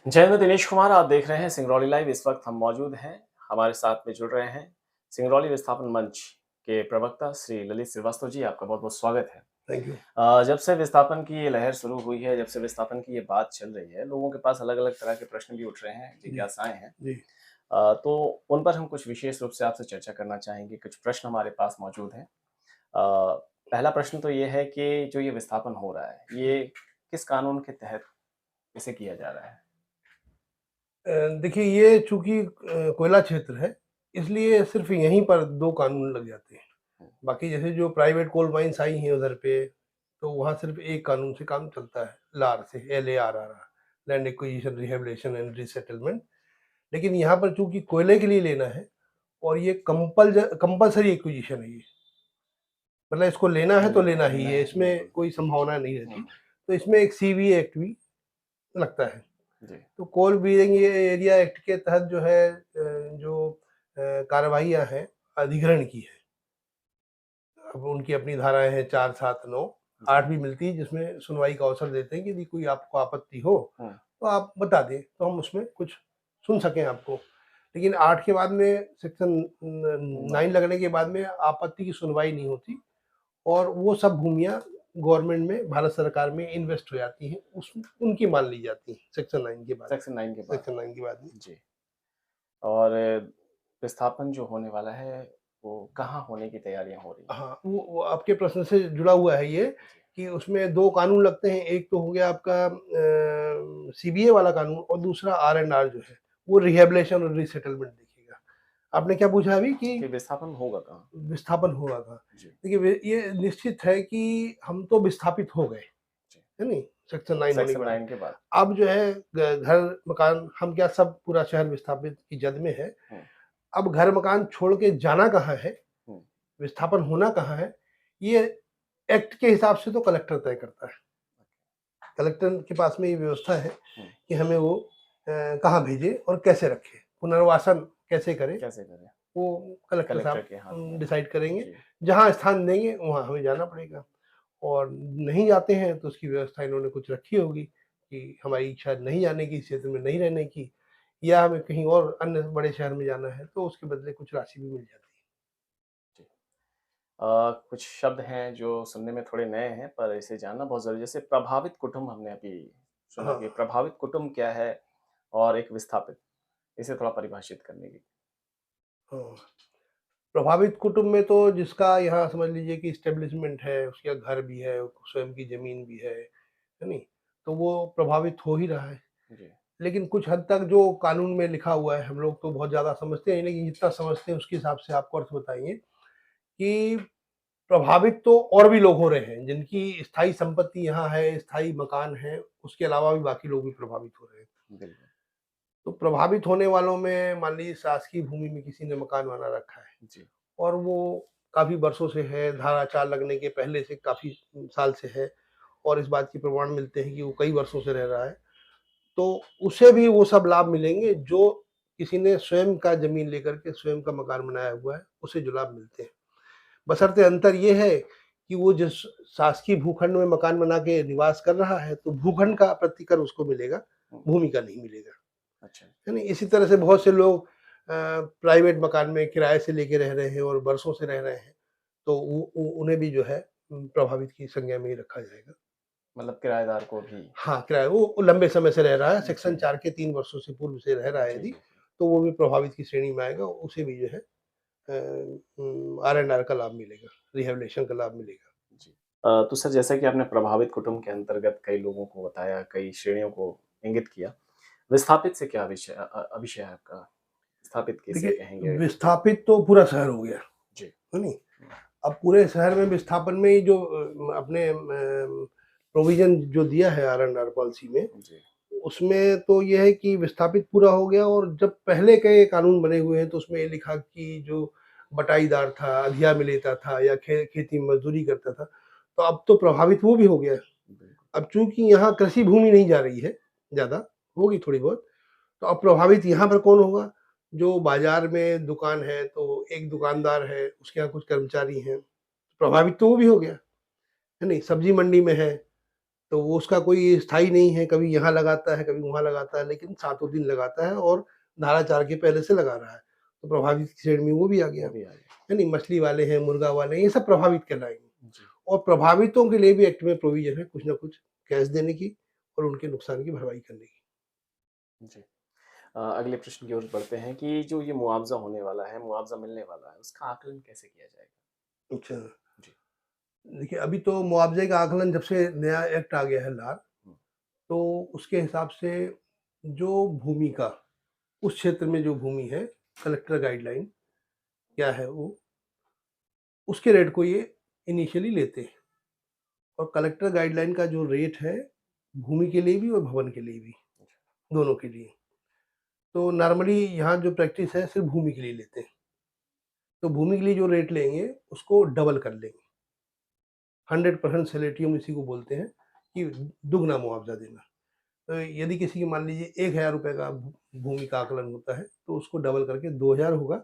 जय हिंद, दिनेश कुमार आप देख रहे हैं सिंगरौली लाइव। इस वक्त हम मौजूद हैं, हमारे साथ में जुड़ रहे हैं सिंगरौली विस्थापन मंच के प्रवक्ता श्री ललित श्रीवास्तव जी। आपका बहुत बहुत स्वागत है। Thank you. जब से विस्थापन की ये लहर शुरू हुई है, जब से विस्थापन की ये बात चल रही है, लोगों के पास अलग अलग तरह के प्रश्न भी उठ रहे हैं, जी, जिज्ञासाएं हैं। जी। तो उन पर हम कुछ विशेष रूप से आपसे चर्चा करना चाहेंगे। कुछ प्रश्न हमारे पास मौजूद हैं। पहला प्रश्न तो ये है कि जो ये विस्थापन हो रहा है, ये किस कानून के तहत इसे किया जा रहा है? देखिए ये चूँकि कोयला क्षेत्र है, इसलिए सिर्फ़ यहीं पर 2 कानून लग जाते हैं। बाकी जैसे जो प्राइवेट कोल माइन्स आई हैं उधर पे, तो वहाँ सिर्फ़ एक कानून से काम चलता है, लार से, LARR, land acquisition, rehabilitation and resettlement. लेकिन यहाँ पर चूँकि कोयले के लिए लेना है और ये कंपल्सरी एक्विजिशन है ये। मतलब इसको लेना है तो बिल्कुल, लेना ही लेना है, है, इसमें बिल्कुल। कोई संभावना नहीं रहती। हुँ, तो इसमें एक सीवीए एक्ट भी लगता है। जी। तो कोल बीइंग ये एरिया एक्ट के तहत जो है जो कार्रवाइयाँ हैं अधिग्रहण की है। अब उनकी अपनी धाराएँ हैं 4, 7, 9, जी। 8 भी मिलती है जिसमें सुनवाई का अवसर देते हैं कि यदि कोई आपको आपत्ति हो, हुँ, तो आप बता दें, तो हम उसमें कुछ सुन सकें आपको। लेकिन 8 के बाद में सेक्शन न 9 9 लगने के बाद में आपत्ति की सुनवाई नहीं होती और वो सब भूमियाँ गवर्नमेंट में, भारत सरकार में इन्वेस्ट हो जाती हैं, उस उनकी मान ली जाती हैं सेक्शन 9 के बाद सेक्शन 9 के में। बाद। सेक्शन 9 के बाद में। जी। और विस्थापन जो होने वाला है, वो कहाँ होने की तैयारियाँ हो रही हैं? हाँ, वो आपके प्रश्न से जुड़ा हुआ है ये जी। कि उसमें 2 कानून लगते हैं। एक तो हो गया आपका सीबीए वाला कानून और दूसरा आर-एन-आर जो है, वो रिहैबिलिटेशन और रीसेटलमेंट देखेगा। आपने क्या पूछा अभी कि कि विस्थापन होगा कहाँ? विस्थापन होगा कहाँ? जी, देखिए ये निश्चित है कि हम तो विस्थापित हो गए, जी। है नहीं? सेक्शन 9 होने के सेक्शन बाद। 9 के बाद। अब जो है घर मकान हम क्या सब पूरा शहर विस्थापित की जद में है। हुँ, अब घर मकान छोड़ के जाना कहाँ है, हुँ, विस्थापन होना कहाँ है, ये एक्ट के हिसाब से तो कलेक्टर तय करता है। कलेक्टर के पास में ये व्यवस्था है हुँ। कि हमें वो कहाँ भेजे और कैसे रखे, पुनर्वासन कैसे करें, कैसे करें? वो कलेक्टर कलेक्टर साहब के हाथ में है। डिसाइड करेंगे। जी, जहाँ स्थान देंगे वहाँ हमें जाना पड़ेगा और नहीं जाते हैं तो उसकी व्यवस्था इन्होंने कुछ रखी होगी कि हमारी इच्छा नहीं जाने की, इस क्षेत्र में नहीं रहने की, या हमें कहीं और अन्य बड़े शहर में जाना है तो उसके बदले कुछ राशि भी मिल जाती है। जी। कुछ शब्द हैं जो सुनने में थोड़े नए हैं, पर इसे जानना बहुत ज़रूरी है। जैसे प्रभावित कुटुंब हमने अभी सुना हाँ, कि प्रभावित कुटुंब क्या है और एक विस्थापित, इसे थोड़ा परिभाषित करने की। हाँ। प्रभावित कुटुंब में तो जिसका यहाँ समझ लीजिए कि एस्टेब्लिशमेंट है, उसका घर भी है, स्वयं की ज़मीन भी है नहीं? तो वो प्रभावित हो ही रहा है। जी। लेकिन कुछ हद तक जो कानून में लिखा हुआ है, हम लोग तो बहुत ज़्यादा समझते हैं, लेकिन जितना समझते हैं उसके हिसाब से आपको अर्थ बताएँगे कि प्रभावित तो और भी लोग हो रहे हैं, जिनकी स्थायी संपत्ति यहाँ है, स्थायी मकान है, उसके अलावा भी बाकी लोग भी प्रभावित हो रहे हैं। बिल्कुल। तो प्रभावित होने वालों में मान लीजिए शासकीय भूमि में किसी ने मकान बना रखा है जी। और वो काफ़ी वर्षों से है, धारा 4 लगने के पहले से काफ़ी साल से है और इस बात के प्रमाण मिलते हैं कि वो कई वर्षों से रह रहा है। तो उसे भी वो सब लाभ मिलेंगे जो किसी ने स्वयं का ज़मीन लेकर के स्वयं का मकान बनाया हुआ है, उसे जो लाभ मिलते हैं। बशर्ते अंतर ये है कि वो जिस शासकीय भूखंड में मकान बना के निवास कर रहा है, तो भूखंड का प्रतिकर उसको मिलेगा, हुँ, भूमि का नहीं मिलेगा। अच्छा। है नहीं? इसी तरह से बहुत से लोग प्राइवेट मकान में किराए से लेके रह रहे हैं और बरसों से रह रहे हैं, तो उ उन्हें भी जो है प्रभावित की संज्ञा में ही रखा जाएगा। मतलब किराएदार को भी। हाँ, किराया वो लंबे समय से रह रहा है, जी। सेक्शन 4 के 3 वर्षों से पूर्व से रह रहा है जी, यदि, जी, जी। तो वो भी प्रभावित की श्रेणी में आएगा, उसे भी जो है आर-एन-आर का लाभ मिलेगा, रिहैबिलिटेशन का लाभ मिलेगा। जी। तो सर, जैसा कि आपने प्रभावित कुटुंब के अंतर्गत कई लोगों को बताया, कई श्रेणियों को इंगित किया। विस्थापित से क्या विषय है आपका? विस्थापित किसे देखिए, कहेंगे? विस्थापित तो पूरा शहर हो गया, जी। है नहीं? हुँ, अब पूरे शहर में विस्थापन में ही जो अपने प्रोविज़न जो दिया है आर-एन-आर पॉलिसी में, जी। उसमें तो ये है कि विस्थापित पूरा हो गया और जब पहले के कानून बने हुए हैं, तो उसमें ये लिखा कि जो बटाईदार था, अधिया में लेता था या खेती में मज़दूरी करता था, तो अब तो प्रभावित वो भी हो गया है। बिल्कुल। अब चूँकि यहाँ कृषि भूमि नहीं जा रही है ज़्यादा, होगी थोड़ी बहुत, तो अब प्रभावित यहाँ पर कौन होगा? जो बाज़ार में दुकान है, तो एक दुकानदार है, उसके यहाँ कुछ कर्मचारी हैं, प्रभावित तो वो भी हो गया, है नहीं? सब्ज़ी मंडी में है, तो वो उसका कोई स्थायी नहीं है, कभी यहाँ लगाता है, कभी वहाँ लगाता है, लेकिन सातों दिन लगाता है और धारा 4 के पहले से लगा रहा है। तो प्रभावित की श्रेणी में वो भी आ वो गया। भी आ गया। है नहीं? मछली वाले हैं, मुर्गा वाले हैं, ये सब प्रभावित कहलाएँगे। जी, और प्रभावितों के लिए भी एक्ट में प्रोविज़न है कुछ न कुछ कैश देने की और उनके नुकसान की भरपाई करने की। जी। अगले प्रश्न की ओर बढ़ते हैं कि जो ये मुआवज़ा होने वाला है, मुआवज़ा मिलने वाला है, उसका आकलन कैसे किया जाएगा? अच्छा, जी। देखिए अभी तो मुआवज़े का आकलन जब से नया एक्ट आ गया है हुँ, तो उसके हिसाब से जो भूमि का उस क्षेत्र में जो भूमि है, कलेक्टर गाइडलाइन क्या है वो, उसके रेट को ये इनिशियली लेते हैं और कलेक्टर गाइडलाइन का जो रेट है, भूमि के लिए भी और भवन के लिए भी, दोनों के लिए। तो नॉर्मली यहाँ जो प्रैक्टिस है सिर्फ़ भूमि के लिए लेते हैं। तो भूमि के लिए जो रेट लेंगे, उसको डबल कर लेंगे। 100% सैलेरियम इसी को बोलते हैं कि दुगना मुआवज़ा देना। तो यदि किसी की मान लीजिए ₹1000 का भूमि का आकलन होता है, तो उसको डबल करके 2000 होगा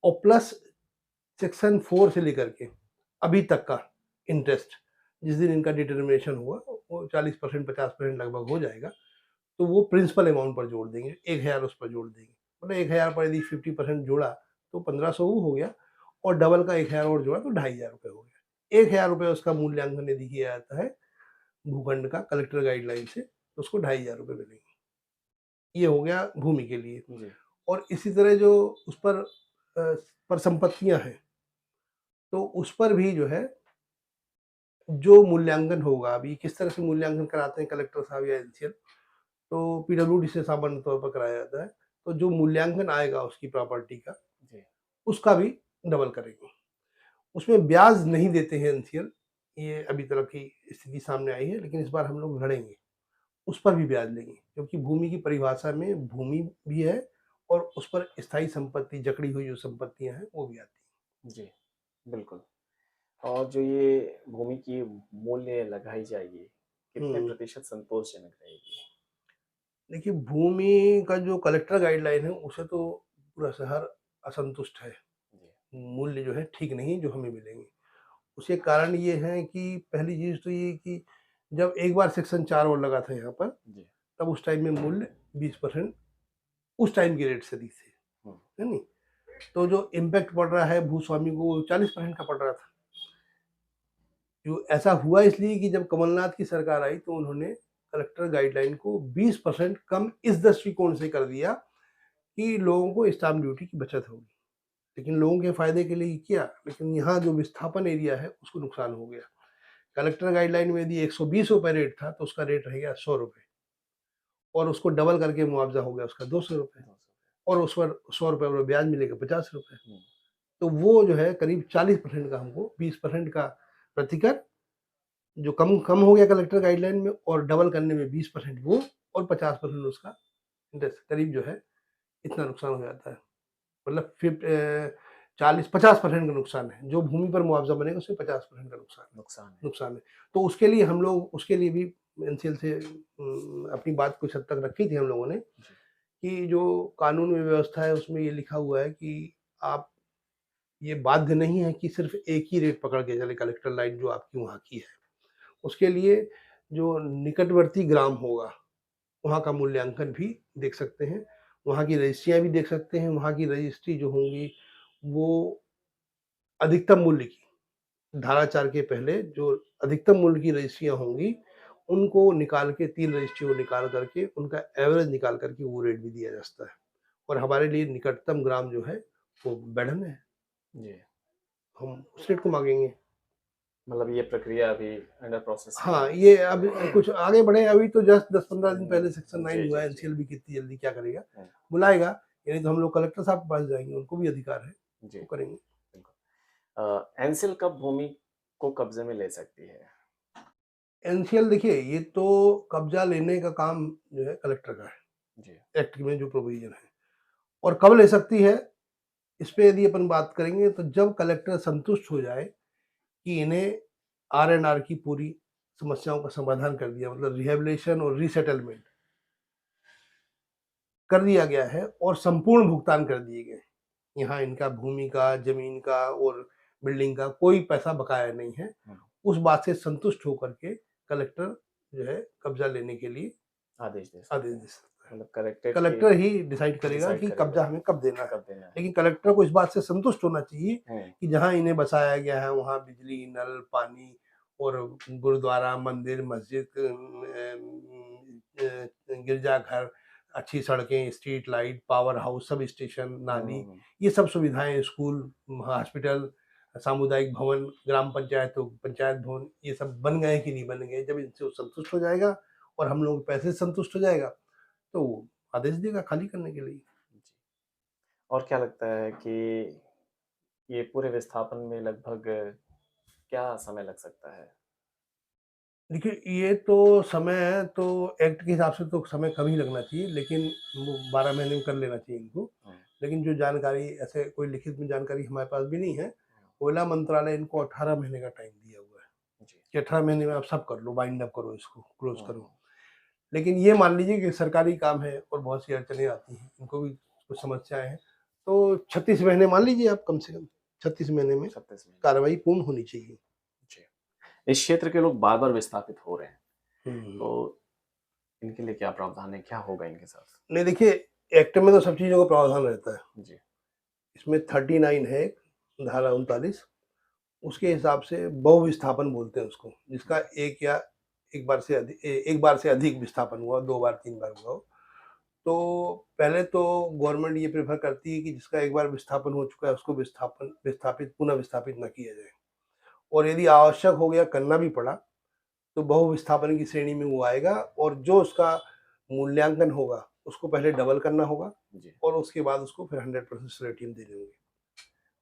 और प्लस सेक्शन 4 से लेकर के अभी तक का इंटरेस्ट, जिस दिन इनका डिटर्मिनेशन हुआ, वो 40% 50% लगभग हो जाएगा, तो वो प्रिंसिपल अमाउंट पर जोड़ देंगे, 1000 उस पर जोड़ देंगे। मतलब 1000 पर यदि 50% जोड़ा, तो 1500 वो हो गया और डबल का 1000 और जोड़ा तो ₹2500 हो गया। ₹1000 उसका मूल्यांकन यदि किया जाता है भूखंड का कलेक्टर गाइडलाइन से, तो उसको ₹2500 मिलेंगे। ये हो गया भूमि के लिए। जी, और इसी तरह जो उस पर संपत्तियाँ हैं, तो उस पर भी जो है, जो मूल्यांकन होगा, अभी किस तरह से मूल्यांकन कराते हैं कलेक्टर साहब या एनसीएल, तो पीडब्ल्यूडी से सामान्य तौर पर कराया जाता है। तो जो मूल्यांकन आएगा उसकी प्रॉपर्टी का, जी, उसका भी डबल करेंगे। उसमें ब्याज नहीं देते हैं एनसीएल, ये अभी तरह की स्थिति सामने आई है, लेकिन इस बार हम लोग लड़ेंगे। उस पर भी ब्याज लेंगे, क्योंकि भूमि की परिभाषा में भूमि भी है और उस पर स्थायी संपत्ति, जकड़ी हुई जो संपत्तियाँ हैं, वो भी आती हैं। जी, बिल्कुल। और जो ये भूमि की मूल्य लगाई जाएगी, कितने हुँ। प्रतिशत संतोषजनक रहेगी? देखिए, भूमि का जो कलेक्टर गाइडलाइन है, उसे तो पूरा शहर असंतुष्ट है। जी, मूल्य जो है ठीक नहीं जो हमें मिलेंगे। उसके कारण ये है कि पहली चीज़ तो ये कि जब एक बार सेक्शन 4 और लगा था यहाँ पर, जी, तब उस टाइम में मूल्य 20% उस टाइम के रेट से दी थी, हुँ, है नहीं? तो जो इम्पैक्ट पड़ रहा है भूस्वामी को, वो 40% का पड़ रहा था। जो ऐसा हुआ इसलिए कि जब कमलनाथ की सरकार आई, तो उन्होंने कलेक्टर गाइडलाइन को 20% कम इस दृष्टिकोण से कर दिया कि लोगों को स्टाम्प ड्यूटी की बचत होगी। लेकिन लोगों के फ़ायदे के लिए किया, लेकिन यहाँ जो विस्थापन एरिया है, उसको नुकसान हो गया। कलेक्टर गाइडलाइन में यदि ₹120 रेट था, तो उसका रेट रह गया ₹100 और उसको डबल करके मुआवज़ा हो गया उसका ₹200 200 और उस पर ₹100 और ब्याज मिलेगा ₹50। हुँ, तो वो जो है करीब 40% का हमको 20% का प्रतिकर जो कम कम हो गया कलेक्टर गाइडलाइन में और डबल करने में 20% वो और 50% उसका इंटरेस्ट, करीब जो है इतना नुकसान हो जाता है। मतलब 40-50% का नुकसान है। जो भूमि पर मुआवज़ा बनेगा उसमें 50% का नुकसान है। नुकसान है। तो उसके लिए हम लोग उसके लिए भी एनसीएल से अपनी बात कुछ हद तक रखी थी हम लोगों ने जी, कि जो कानून में व्यवस्था है उसमें ये लिखा हुआ है कि आप ये बाध्य नहीं है कि सिर्फ़ एक ही रेट पकड़ के चलें कलेक्टर लाइन जो आपकी वहाँ की है। उसके लिए जो निकटवर्ती ग्राम होगा, वहाँ का मूल्यांकन भी देख सकते हैं। वहाँ की रजिस्ट्रियाँ भी देख सकते हैं। वहाँ की रजिस्ट्री जो होंगी, वो अधिकतम मूल्य की, धारा 4 के पहले जो अधिकतम मूल्य की रजिस्ट्रियाँ होंगी, उनको निकाल के 3 रजिस्ट्री को निकाल करके उनका एवरेज निकाल कर के वो रेट भी दिया जाता है। और हमारे लिए निकटतम ग्राम जो है, वो बेढ़न है। जी। हम उस रेट को माँगेंगे। मतलब ये प्रक्रिया अभी अंडर प्रोसेसिंग हाँ, है। ये अब कुछ आगे बढ़े, अभी तो जस्ट 10-15 दिन पहले सेक्शन 9 जी, हुआ जी, है, जी। एनसीएल भी कितनी जल्दी क्या करेगा, हुँ, बुलाएगा, यानी तो हम लोग कलेक्टर साहब के पास जाएँगे, उनको भी अधिकार है, जी, वो करेंगे। बिल्कुल। एनसेल कब भूमि को कब्ज़े में ले सकती है? एनसीएल देखिए, ये तो कब्ज़ा लेने का काम जो है कलेक्टर का है, जी, एक्ट में जो प्रोविज़न है और कब ले सकती है, इस पे यदि अपन बात करेंगे तो जब कलेक्टर संतुष्ट हो जाए कि इन्हें आर-एन-आर की पूरी समस्याओं का समाधान कर दिया, मतलब रिहैबिलिटेशन और रीसेटलमेंट कर दिया गया है और संपूर्ण भुगतान कर दिए गए हैं। यहाँ इनका भूमि का, ज़मीन का और बिल्डिंग का कोई पैसा बकाया नहीं है। हुँ, उस बात से संतुष्ट होकर के कलेक्टर जो है कब्जा लेने के लिए आदेश दे सकते आदेश हैं। दे सकता है। मतलब कलेक्टेड की कलेक्टर ही डिसाइड करेगा डिसाइड कि करेगा कब्जा हमें कब देना है। कब देना है। लेकिन कलेक्टर को इस बात से संतुष्ट होना चाहिए हुँ, कि जहाँ इन्हें बसाया गया है वहाँ बिजली, नल, पानी और गुरुद्वारा, मंदिर, मस्जिद, गिरजाघर, अच्छी सड़कें, street light, power house, sub station, नाली, हुँ, ये सब सुविधाएँ, स्कूल, हॉस्पिटल, सामुदायिक भवन, ग्राम पंचायत हो पंचायत भवन, ये सब बन गए कि नहीं बन गए। जब इनसे वो संतुष्ट हो जाएगा और हम लोग पैसे से संतुष्ट हो जाएगा, तो वो आदेश देगा खाली करने के लिए। जी। और क्या लगता है कि ये पूरे विस्थापन में लगभग क्या समय लग सकता है? देखिए, ये तो समय तो एक्ट के हिसाब से तो समय कम ही लगना चाहिए, लेकिन वो 12 महीने में कर लेना चाहिए इनको। हुँ, लेकिन जो जानकारी ऐसे कोई लिखित में जानकारी हमारे पास भी नहीं है, कोयला मंत्रालय इनको 18 महीने का टाइम दिया हुआ है, जी। कि 18 महीने में आप सब कर लो, बाइंड अप करो इसको, क्लोज़ हुँ, करो। हुँ। लेकिन ये मान लीजिए कि सरकारी काम है और बहुत सी अड़चनें आती हैं, इनको भी कुछ समस्याएँ हैं, तो 36 महीने मान लीजिए आप कम से कम, 36 महीने में 36 महीने। कार्रवाई पूर्ण होनी चाहिए। जी। इस क्षेत्र के लोग बार-बार विस्थापित हो रहे हैं, हुँ। तो इनके लिए क्या प्रावधान है? क्या होगा इनके साथ? नहीं देखिए, एक्ट में तो सब चीज़ों का प्रावधान रहता है। जी। इसमें 39 है, धारा 39, उसके हिसाब से बहुविस्थापन बोलते हैं उसको, जिसका जी। एक या एक बार से अधिक विस्थापन हुआ, 2 बार, 3 बार हुआ हो। तो पहले तो गवर्नमेंट ये प्रेफ़र करती है कि जिसका एक बार विस्थापन हो चुका है, उसको पुनः विस्थापित ना किया जाए। और यदि आवश्यक हो गया, करना भी पड़ा, तो बहुविस्थापन की श्रेणी में वो आएगा और जो उसका मूल्यांकन होगा, उसको पहले डबल करना होगा जी। और उसके बाद उसको फिर 100% सेलेटियम देने होंगे।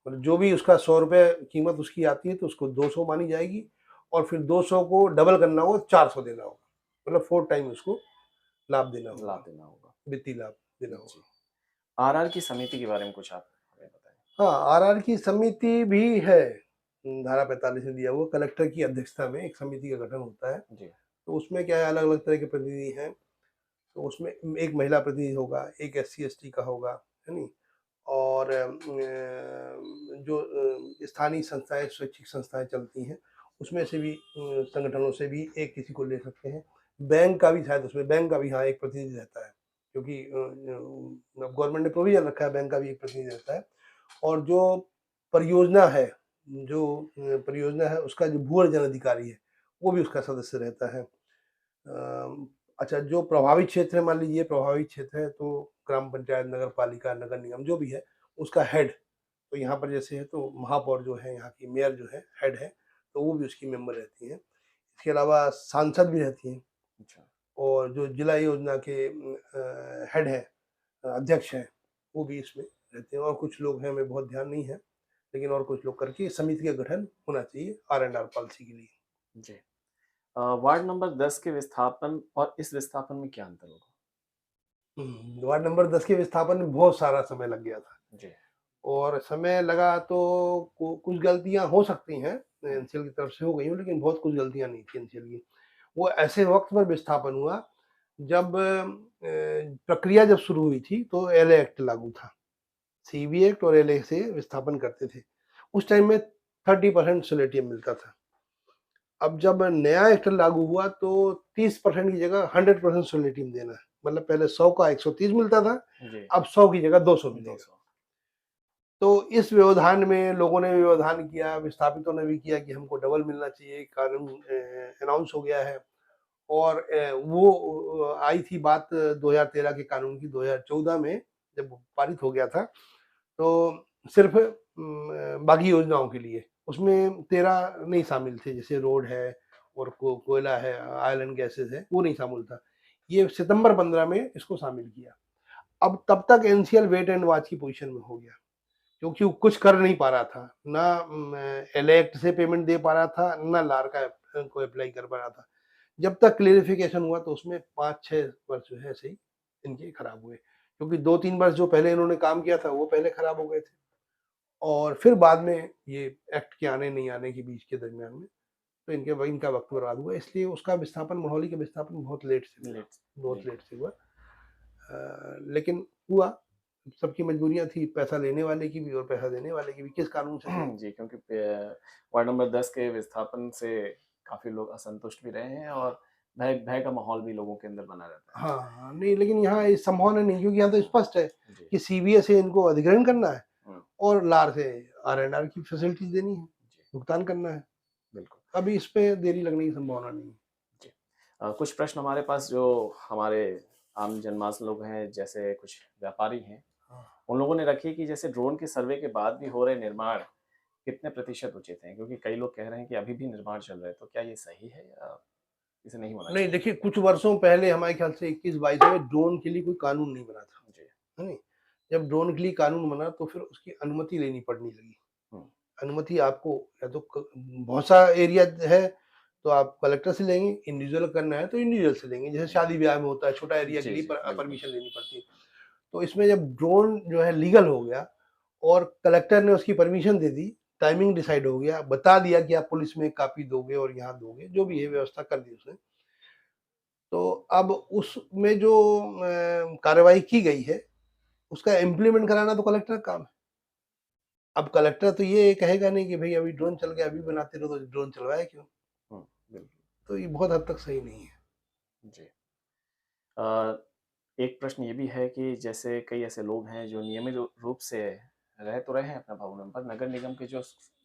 मतलब जो भी उसका ₹100 कीमत उसकी आती है तो उसको 200 मानी जाएगी और फिर 200 को डबल करना होगा, 400 देना होगा। मतलब 4 टाइम उसको लाभ देना लाभ होगा, देना होगा। वित्तीय लाभ देना जी। होगा। आरआर की समिति के बारे में कुछ आप हमें बताएँ? हाँ, आरआर की समिति भी है। धारा 45 में दिया हुआ कलेक्टर की अध्यक्षता में एक समिति का गठन होता है। जी। तो उसमें क्या है, अलग-अलग तरह के प्रतिनिधि हैं। तो उसमें एक महिला प्रतिनिधि होगा, एक एससी-एसटी का होगा, है नी? और जो स्थानीय संस्थाएँ, स्वैच्छिक संस्थाएँ चलती हैं, उसमें से भी संगठनों से भी एक किसी को ले सकते हैं। बैंक का भी शायद उसमें बैंक का भी हाँ, एक प्रतिनिधि रहता है, क्योंकि गवर्नमेंट ने प्रोविज़न रखा है, बैंक का भी एक प्रतिनिधि रहता है। और जो परियोजना है परियोजना है, उसका जो भू अर्जन अधिकारी है, वो भी उसका सदस्य रहता है। अच्छा, जो प्रभावित क्षेत्र है, मान लीजिए प्रभावित क्षेत्र है तो ग्राम पंचायत, नगर पालिका, नगर निगम जो भी है, उसका हेड, तो यहाँ पर जैसे है तो महापौर जो है, यहाँ की मेयर जो है, हेड है, तो वो भी उसकी मेंबर रहती हैं। इसके अलावा सांसद भी रहती हैं अच्छा। और जो जिला योजना के हेड हैं, अध्यक्ष हैं, वो भी इसमें रहते हैं और कुछ लोग हैं, हमें बहुत ध्यान नहीं है, लेकिन और कुछ लोग करके समिति का गठन होना चाहिए आर-एन-आर पॉलिसी के लिए। जी। वार्ड नंबर 10 के विस्थापन और इस विस्थापन में क्या अंतर होगा? वार्ड नंबर 10 के विस्थापन में बहुत सारा समय लग गया था। जी। और समय लगा तो कुछ गलतियां हो सकती हैं, हुँ, एनसीएल की तरफ से हो गई हो, लेकिन बहुत कुछ गलतियां नहीं थी एनसीएल की। वो ऐसे वक्त पर विस्थापन हुआ जब प्रक्रिया जब शुरू हुई थी तो एलए एक्ट लागू था। सीबी एक्ट और एलए से विस्थापन करते थे। उस टाइम में 30% सोलेटियम मिलता था। अब जब नया एक्ट लागू हुआ तो 30% की जगह 100% सोलेटियम देना है। मतलब पहले 100 का 130 मिलता था, जी। अब 100 की जगह 200 मिलेगा। 200। तो इस व्यवधान में लोगों ने भी व्यवधान किया, विस्थापितों ने भी किया कि हमको डबल मिलना चाहिए, कानून अनाउंस हो गया है। और वो आई थी बात 2013 के कानून की, 2014 में जब वो पारित हो गया था, तो सिर्फ़ बाकी योजनाओं के लिए, उसमें 13 नहीं शामिल थे, जैसे रोड है और कोयला है, ऑयल एंड गैसेज़ है, वो नहीं शामिल था। ये सितंबर 15 में इसको शामिल किया। अब तब तक एनसीएल वेट एंड वॉच की पोज़ीशन में हो गया। क्योंकि वो कुछ कर नहीं पा रहा था, ना एलेक्ट से पेमेंट दे पा रहा था, ना लार का को अप्लाई कर पा रहा था। जब तक क्लेरिफिकेशन हुआ तो उसमें 5-6 वर्ष जो है ऐसे ही इनके खराब हुए। क्योंकि 2-3 वर्ष जो पहले इन्होंने काम किया था वो पहले खराब हो गए थे और फिर बाद में ये एक्ट के आने नहीं आने के बीच के दरमियान में तो इनका वक़्त बर्बाद हुआ। इसलिए उसका विस्थापन, मोहाली का विस्थापन बहुत लेट से हुआ, लेट्स बहुत लेट बिल्कुल। से हुआ। लेकिन हुआ, सबकी मजबूरियाँ थी, पैसा लेने वाले की भी और पैसा देने वाले की भी, किस कानून से दें? जी, क्योंकि वार्ड नंबर 10 के विस्थापन से काफ़ी लोग असंतुष्ट भी रहे हैं और भय भय का माहौल भी लोगों के अंदर बना रहता हाँ, हाँ, नहीं लेकिन यहाँ इस संभावना नहीं, क्योंकि यहाँ तो स्पष्ट है है। जी। कि सीबीएस से इनको अधिग्रहण करना है हुँ, और लार से आरएनआर की फैसिलिटीज़ देनी है, जी, भुगतान करना है। बिल्कुल। अभी इस पे देरी लगने की संभावना नहीं है। जी। कुछ प्रश्न हमारे पास जो हमारे आम जनमानस लोग हैं, जैसे कुछ व्यापारी हैं, हाँ। उन लोगों ने रखी कि जैसे ड्रोन के सर्वे के बाद भी हो रहे निर्माण कितने प्रतिशत उचित हैं? क्योंकि कई लोग कह रहे हैं कि अभी भी निर्माण चल रहा है, तो क्या ये सही है या इसे नहीं होना नहीं चाहिए? देखिए, कुछ वर्षों पहले हमारे ख्याल से 21-22 में ड्रोन के लिए कोई कानून नहीं बना था, जी। है नहीं? जब ड्रोन के लिए कानून बना तो फिर उसकी अनुमति लेनी पड़ने लगी। हुँ, अनुमति आपको या तो बहुत सा एरिया है तो आप कलेक्टर से लेंगे, इंडिविजुअल करना है तो इंडिविजुअल से लेंगे, जैसे जी। शादी ब्याह में होता है, छोटा एरिया के जी, लिए जी, बिल्कुल। परमिशन लेनी पड़ती है। तो इसमें जब ड्रोन जो है लीगल हो गया और कलेक्टर ने उसकी परमिशन दे दी, टाइमिंग डिसाइड हो गया, बता दिया कि आप पुलिस में कापी दोगे और यहाँ दोगे, जो भी है व्यवस्था कर दी उसने। तो अब उसमें जो कार्रवाई की गई है, उसका इम्प्लीमेंट कराना तो कलेक्टर का काम है। अब कलेक्टर तो ये कहेगा नहीं कि भई अभी ड्रोन चल गया, अभी बनाते रहो, तो ड्रोन चलवाया क्यों? हुँ, बिल्कुल। तो ये बहुत हद तक सही नहीं है। जी। अ, एक प्रश्न ये भी है कि जैसे कई ऐसे लोग हैं जो नियमित रूप से रह तो रहे हैं अपना भवनों पर, नगर निगम के जो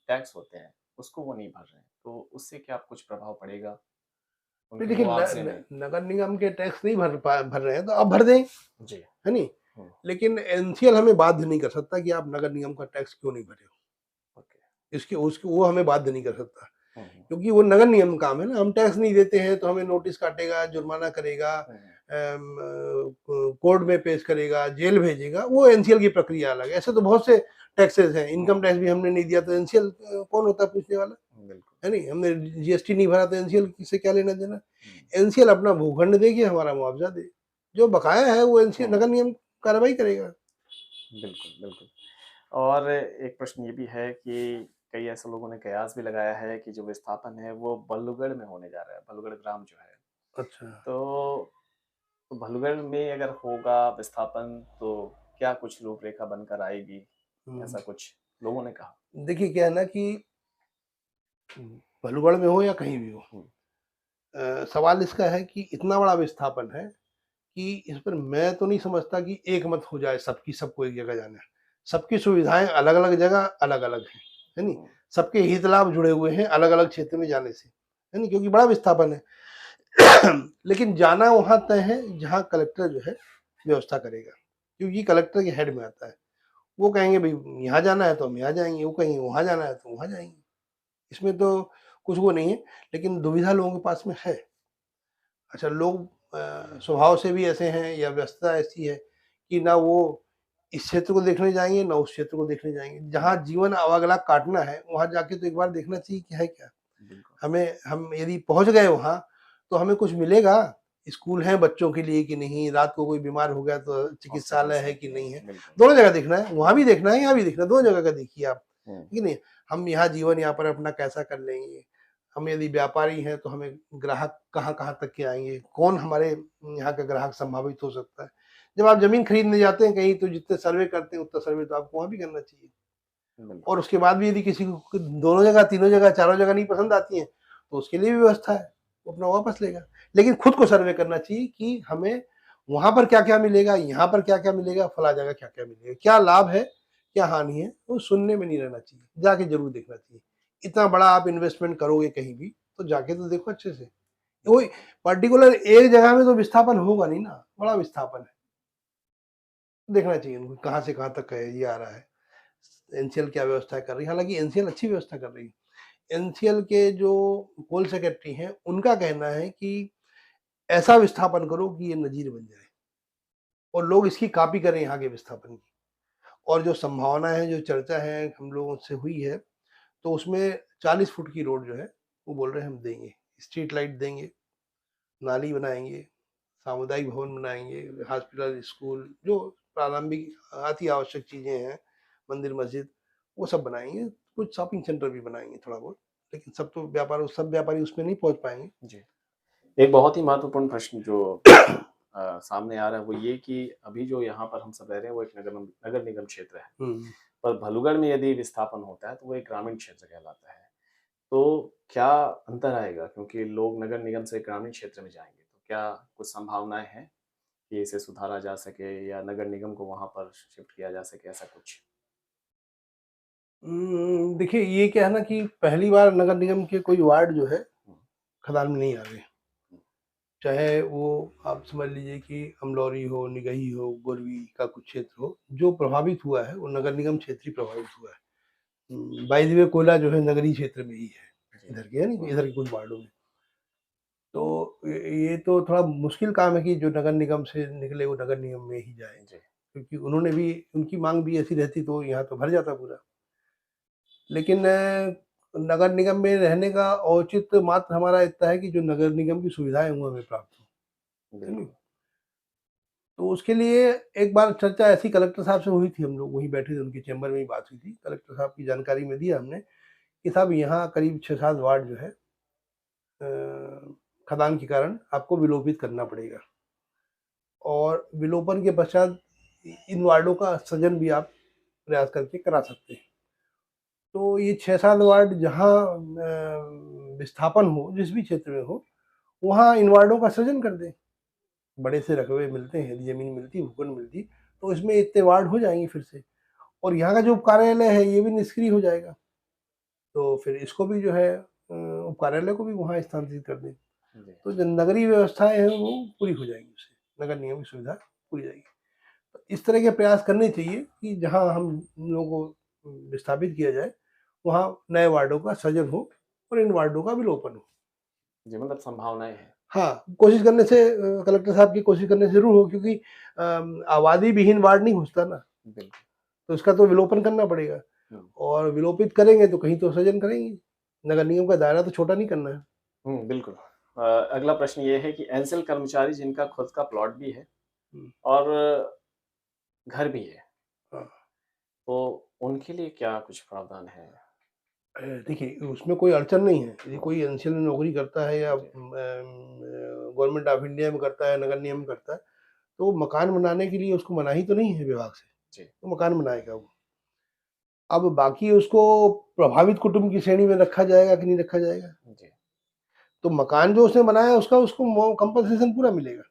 टैक्स होते हैं, उसको वो नहीं भर रहे हैं। तो उससे क्या कुछ प्रभाव पड़ेगा नहीं उनके देखिए, मुआवज़े में? नगर निगम के टैक्स नहीं भर रहे हैं, तो अब भर दें, जी। है नहीं? हुँ, लेकिन एनसीएल हमें बाध्य नहीं कर सकता कि आप नगर निगम का टैक्स क्यों नहीं भरे हो। ओके। इसके उसको वो हमें बाध्य नहीं कर सकता, हुँ, हुँ, क्योंकि वो नगर निगम का काम है ना। हम टैक्स नहीं देते हैं तो हमें नोटिस काटेगा, जुर्माना करेगा, हुँ, हुँ। कोर्ट में पेश करेगा, जेल भेजेगा, वो एनसीएल की प्रक्रिया अलग है। ऐसे तो बहुत से टैक्सेस हैं, इनकम टैक्स भी हमने नहीं दिया तो एनसीएल कौन होता है पूछने वाला? बिल्कुल। है नहीं? हमने जीएसटी नहीं भरा तो एनसीएल से क्या लेना देना? हुँ, एनसीएल अपना भूखंड देगी, हमारा मुआवजा दे। जो बकाया है वो एनसीएल हुँ, नगर निगम कार्रवाई करेगा। बिल्कुल, बिल्कुल। और एक प्रश्न ये भी है कि कई ऐसे लोगों ने कयास भी लगाया है कि जो विस्थापन है वो बल्लूगढ़ में होने जा रहा है, बल्लूगढ़ ग्राम जो है। अच्छा। तो बल्लूगढ़ में अगर होगा विस्थापन तो क्या कुछ रूपरेखा बनकर आएगी? हुँ। ऐसा कुछ लोगों ने कहा। देखिए क्या है ना कि भलुगढ़ में हो या कहीं भी हो, हुँ, सवाल इसका है कि इतना बड़ा विस्थापन है कि इस पर मैं तो नहीं समझता कि एक मत हो जाए सबकी, सबको एक जगह जाना है। सबकी सुविधाएँ अलग-अलग जगह अलग-अलग हैं, है नहीं? हुँ, सबके हित लाभ जुड़े हुए हैं अलग-अलग क्षेत्र में जाने से, है नहीं? क्योंकि बड़ा विस्थापन है। लेकिन जाना वहाँ तय है जहाँ कलेक्टर जो है व्यवस्था करेगा, क्योंकि कलेक्टर के हेड में आता है। वो कहेंगे भई यहाँ जाना है तो हम यहाँ जाएँगे, वो कहेंगे वहाँ जाना है तो वहाँ जाएँगे। इसमें तो कुछ वो नहीं है, लेकिन दुविधा लोगों के पास में है। अच्छा, लोग स्वभाव से भी ऐसे हैं या व्यस्तता ऐसी है कि ना वो इस क्षेत्र को देखने जाएँगे, ना उस क्षेत्र को देखने जाएँगे। जहाँ बिल्कुल, जीवन अगला काटना है, वहाँ जाके तो एक बार देखना चाहिए कि है क्या? बिल्कुल। हम यदि पहुँच गए वहाँ, तो हमें कुछ मिलेगा? स्कूल हैं बच्चों के लिए कि नहीं? रात को कोई बीमार हो गया तो चिकित्सालय हॉस्पिटल्स है हैं कि कि नहीं नहीं? है? बिल्कुल। दोनों जगह देखना है, वहाँ हुँ, भी देखना है, यहाँ भी देखना है, दोनों जगह का देखिए आप, हुँ, है कि नहीं? हम यहाँ जीवन यापन अपना कैसा कर लेंगे? हम यदि व्यापारी हैं, तो हमें ग्राहक कहाँ-कहाँ तक के आएँगे? कौन हमारे यहाँ का ग्राहक संभावित हो सकता है? जब आप ज़मीन खरीदने जाते हैं कहीं, तो जितने सर्वे करते हैं, उतना सर्वे तो आपको वहाँ भी करना चाहिए। बिल्कुल। और उसके बाद भी यदि किसी को दोनों जगह, तीनों जगह, चारों जगह नहीं पसंद आती हैं, तो उसके लिए भी व्यवस्था है, वो अपना वापस लेगा। लेकिन खुद को सर्वे करना चाहिए कि हमें वहाँ पर क्या-क्या मिलेगा, यहाँ पर क्या-क्या मिलेगा, फला जगह क्या-क्या मिलेगा, क्या लाभ है, क्या हानि है, वो सुनने में नहीं रहना चाहिए, जाके ज़रूर देखना चाहिए। इतना बड़ा आप इन्वेस्टमेंट करोगे कहीं भी, तो जाके तो देखो अच्छे से। कोई पर्टिकुलर एक जगह में तो विस्थापन होगा नहीं ना, बड़ा विस्थापन है। देखना चाहिए उनको कहाँ से कहाँ तक है ये आ रहा है। एनसीएल क्या व्यवस्था कर रही है, हालाँकि एनसीएल अच्छी व्यवस्था कर रही है। एनसीएल के जो कोल सेक्रेटरी हैं, उनका कहना है कि ऐसा विस्थापन करो कि ये नज़ीर बन जाए और लोग इसकी कॉपी करें यहाँ के विस्थापन की। और जो संभावना है, जो चर्चा है हम लोगों से हुई है, तो उसमें 40 फुट की रोड जो है, वो बोल रहे हैं हम देंगे। स्ट्रीट लाइट देंगे, नाली बनाएँगे, सामुदायिक भवन बनाएँगे, हॉस्पिटल, स्कूल, जो प्रारंभिक अति आवश्यक चीज़ें हैं, मंदिर, मस्जिद, वो सब बनाएँगे। कुछ शॉपिंग सेंटर भी बनाएँगे थोड़ा बहुत, लेकिन सब व्यापारी उसमें नहीं पहुँच पाएँगे। जी। एक बहुत ही महत्वपूर्ण प्रश्न जो सामने आ रहा है वो ये कि अभी जो यहाँ पर हम सब रह रहे हैं वो एक नगर निगम क्षेत्र है। हुँ, पर भलुगढ़ में यदि विस्थापन होता है तो वो एक ग्रामीण क्षेत्र कहलाता है। तो क्या अंतर आएगा? क्योंकि लोग नगर निगम से ग्रामीण क्षेत्र में जाएँगे, तो क्या कुछ संभावनाएँ हैं कि इसे सुधारा जा सके या नगर निगम को वहाँ पर शिफ्ट किया जा सके, ऐसा कुछ? देखिए ये क्या है ना कि पहली बार नगर निगम के कोई वार्ड जो है हुँ, खदान में नहीं आ रहे। हुँ, चाहे वो आप समझ लीजिए कि अमलौरी हो, निगही हो, गोरवी का कुछ क्षेत्र हो, जो प्रभावित हुआ है वो नगर निगम क्षेत्र ही प्रभावित हुआ है। बाय द वे कोयला जो है नगरीय क्षेत्र में ही है, जी। इधर के है हुँ, नहीं इधर के कुछ वार्डों में। तो ये तो थोड़ा मुश्किल काम है कि जो नगर निगम से निकले वो नगर निगम में ही जाए, जी, क्योंकि उन्होंने भी उनकी माँग भी ऐसी रहती तो यहाँ तो भर जाता पूरा। लेकिन नगर निगम में रहने का औचित्य मात्र हमारा इतना है कि जो नगर निगम की सुविधाएँ वो हमें प्राप्त हों, है नहीं? बिल्कुल। तो उसके लिए एक बार चर्चा ऐसी कलेक्टर साहब से हुई थी, हम लोग वहीं बैठे थे, उनके चैम्बर में ही बात हुई थी। कलेक्टर साहब की जानकारी में दिया हमने कि साहब यहाँ करीब 6-7 वार्ड जो है खदान के कारण आपको विलोपित करना पड़ेगा और विलोपन के पश्चात इन वार्डों का सृजन भी आप प्रयास करके करा सकते हैं। तो ये 6-7 वार्ड जहाँ विस्थापन हो, जिस भी क्षेत्र में हो, वहाँ इन वार्डों का सृजन कर दें। बड़े से रकबे मिलते हैं, यदि ज़मीन मिलती, भूखंड मिलती, तो इसमें इतने वार्ड हो जाएँगे फिर से और यहाँ का जो उप कार्यालय है, ये भी निष्क्रिय हो जाएगा। तो फिर इसको भी जो है उप कार्यालय को भी वहाँ स्थानांतरित कर दें। जी, तो जो नगरीय व्यवस्थाएँ हैं, वो पूरी हो जाएँगी उससे, नगर निगम की सुविधा पूरी हो जाएगी। तो इस तरह के प्रयास करने चाहिए कि जहाँ हम लोगों को विस्थापित किया जाए, वहाँ नए वार्डों का सृजन हो और इन वार्डों का विलोपन हो। जी, मतलब संभावनाएँ हैं। हाँ, कोशिश करने से कलेक्टर साहब की कोशिश करने से ज़रूर हो क्योंकि आबादी विहीन वार्ड नहीं घुसता ना, बिल्कुल। तो इसका तो विलोपन करना पड़ेगा हुँ, और विलोपित करेंगे तो कहीं तो सृजन करेंगे। नगर निगम का दायरा तो छोटा नहीं करना है। हुँ, बिल्कुल। अगला प्रश्न ये है कि एनसेल कर्मचारी जिनका खुद का प्लॉट भी है हुँ, और घर भी है, हाँ। तो उनके लिए क्या कुछ प्रावधान है? देखिए उसमें कोई अड़चन नहीं है। यदि हुँ, कोई एनसीएल में नौकरी करता है या जी, गवर्नमेंट ऑफ इंडिया में करता है, नगर निगम में करता है, तो मकान बनाने के लिए उसको मनाही तो नहीं है विभाग से, जी, तो मकान बनाएगा वो। अब बाकी उसको प्रभावित कुटुंब की श्रेणी में रखा जाएगा कि नहीं रखा जाएगा? जी, तो मकान जो उसने बनाया उसका उसको कंपनसेशन पूरा मिलेगा।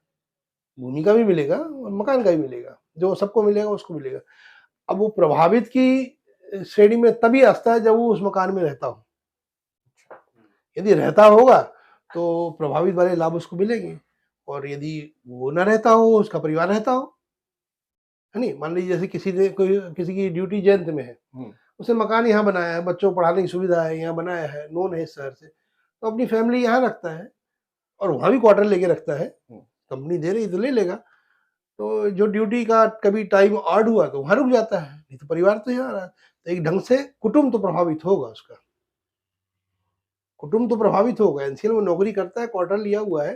भूमि का भी मिलेगा और मकान का भी मिलेगा। जो सबको मिलेगा उसको मिलेगा। अब वो प्रभावित की श्रेणी में तभी आता है जब वो उस मकान में रहता हो। अच्छा, हुँ, यदि रहता होगा तो प्रभावित वाले लाभ उसको मिलेंगे और यदि वो ना रहता हो, उसका परिवार रहता हो, है नहीं? मान लीजिए जैसे किसी ने कोई किसी की ड्यूटी जयंत में है, हुँ, उसने मकान यहाँ बनाया है, बच्चों को पढ़ाने की सुविधा है, यहाँ बनाया है, नोन है इस शहर से, तो अपनी फैमिली यहाँ रखता है और वहाँ भी क्वार्टर लेके रखता है। हुँ, कंपनी दे रही है तो ले लेगा। तो जो ड्यूटी का कभी टाइम ऑड हुआ तो वहाँ रुक जाता है, नहीं तो परिवार तो यहाँ रहा। तो एक ढंग से कुटुंब तो प्रभावित होगा उसका, कुटुंब तो प्रभावित होगा। एनसीएल में नौकरी करता है, क्वार्टर लिया हुआ है,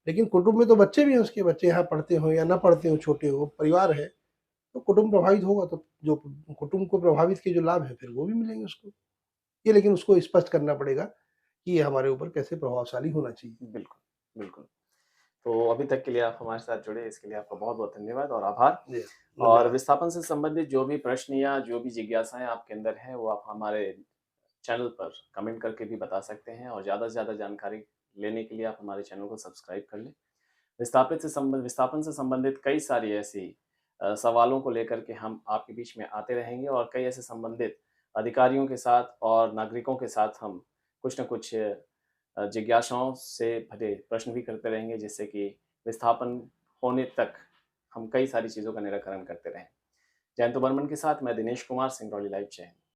लेकिन कुटुंब में तो बच्चे भी हैं उसके, बच्चे यहाँ पढ़ते हों या ना पढ़ते हों, छोटे हो, परिवार है, तो कुटुंब प्रभावित होगा तो जो कुटुंब को प्रभावित के जो लाभ हैं, फिर वो भी मिलेंगे उसको। ये लेकिन उसको स्पष्ट करना पड़ेगा कि ये हमारे ऊपर कैसे प्रभावशाली होना चाहिए। बिल्कुल, बिल्कुल। तो अभी तक के लिए आप हमारे साथ जुड़े, इसके लिए आपका बहुत-बहुत धन्यवाद और आभार। जी, और धन्यवाद। विस्थापन से संबंधित जो भी प्रश्न या जो भी जिज्ञासाएँ आपके अंदर हैं, वो आप हमारे चैनल पर कमेंट करके भी बता सकते हैं और ज़्यादा से ज़्यादा जानकारी लेने के लिए आप हमारे चैनल को सब्सक्राइब कर लें। विस्थापन से संबंधित कई सारी ऐसी सवालों को लेकर के हम आपके बीच में आते रहेंगे और कई ऐसे संबंधित अधिकारियों के साथ और नागरिकों के साथ हम कुछ न कुछ जिज्ञासाओं से भरे प्रश्न भी करते रहेंगे, जिससे कि विस्थापन होने तक हम कई सारी चीज़ों का निराकरण करते रहें। जयंत वर्मन के साथ मैं दिनेश कुमार, सिंगरौली लाइव, जय हिंद।